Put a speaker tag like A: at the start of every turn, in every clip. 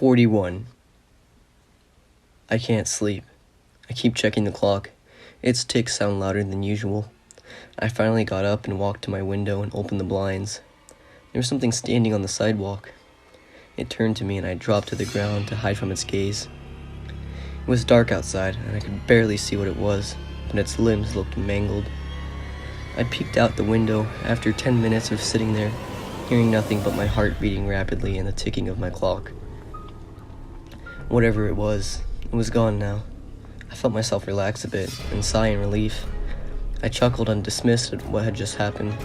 A: 41. I can't sleep. I keep checking the clock. Its ticks sound louder than usual. I finally got up and walked to my window and opened the blinds. There was something standing on the sidewalk. It turned to me and I dropped to the ground to hide from its gaze. It was dark outside and I could barely see what it was, but its limbs looked mangled. I peeked out the window after 10 minutes of sitting there, hearing nothing but my heart beating rapidly and the ticking of my clock. Whatever it was gone now. I felt myself relax a bit and sigh in relief. I chuckled and dismissed at what had just happened.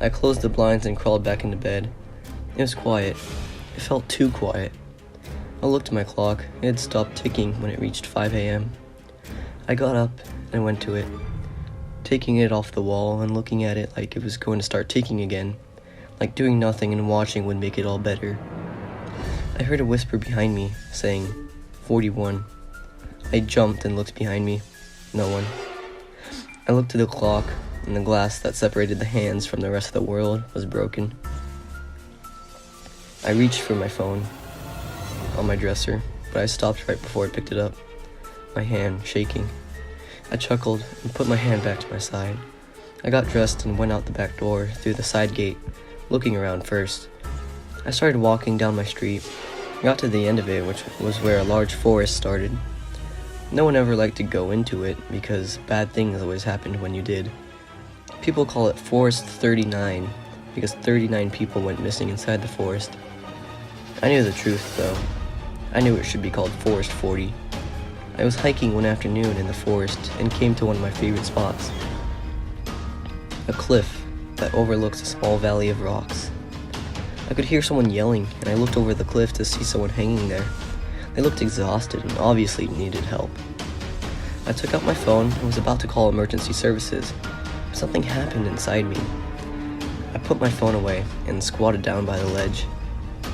A: I closed the blinds and crawled back into bed. It was quiet. It felt too quiet. I looked at my clock. It had stopped ticking when it reached 5 a.m. I got up and went to it, taking it off the wall and looking at it like it was going to start ticking again, like doing nothing and watching would make it all better. I heard a whisper behind me saying, 41. I jumped and looked behind me. No one. I looked at the clock, and the glass that separated the hands from the rest of the world was broken. I reached for my phone on my dresser, but I stopped right before I picked it up, my hand shaking. I chuckled and put my hand back to my side. I got dressed and went out the back door through the side gate, looking around first. I started walking down my street. I got to the end of it, which was where a large forest started. No one ever liked to go into it because bad things always happened when you did. People call it Forest 39 because 39 people went missing inside the forest. I knew the truth, though. I knew it should be called Forest 40. I was hiking one afternoon in the forest and came to one of my favorite spots. A cliff that overlooks a small valley of rocks. I could hear someone yelling, and I looked over the cliff to see someone hanging there. They looked exhausted and obviously needed help. I took out my phone and was about to call emergency services. Something happened inside me. I put my phone away and squatted down by the ledge.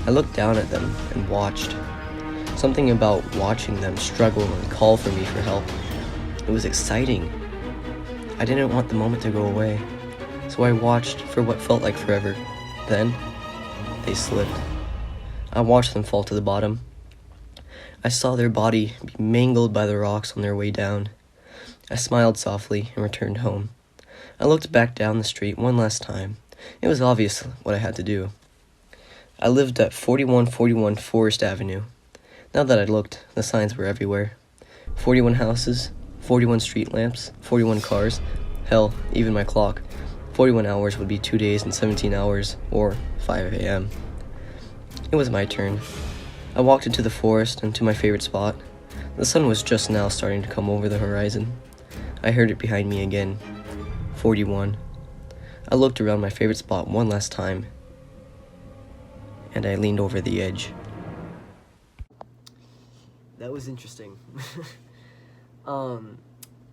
A: I looked down at them and watched. Something about watching them struggle and call for me for help. It was exciting. I didn't want the moment to go away, so I watched for what felt like forever. Then, they slipped. I watched them fall to the bottom. I saw their body be mangled by the rocks on their way down. I smiled softly and returned home. I looked back down the street one last time. It was obvious what I had to do. I lived at 4141 Forest Avenue. Now that I looked, the signs were everywhere. 41 houses, 41 street lamps, 41 cars. Hell, even my clock. 41 hours would be 2 days and 17 hours, or 5 a.m. It was my turn. I walked into the forest and to my favorite spot. The sun was just now starting to come over the horizon. I heard it behind me again. 41. I looked around my favorite spot one last time, and I leaned over the edge. That was interesting.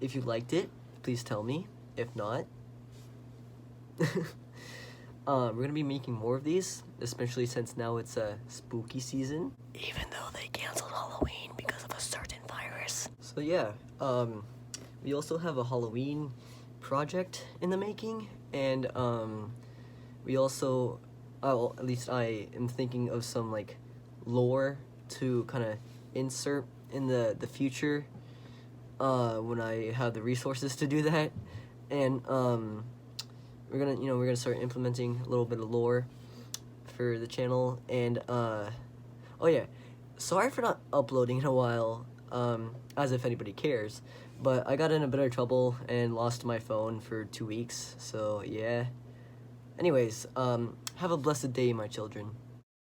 A: If you liked it, please tell me. If not, we're gonna be making more of these, especially since now it's a spooky season. Even though they canceled Halloween because of a certain virus. So yeah, we also have a Halloween project in the making, and we also, at least I am thinking of some like lore to kind of insert in the future when I have the resources to do that, and we're gonna start implementing a little bit of lore for the channel. And oh yeah, sorry for not uploading in a while, as if anybody cares, but I got in a bit of trouble and lost my phone for 2 weeks, so yeah. Anyways, have a blessed day, my children.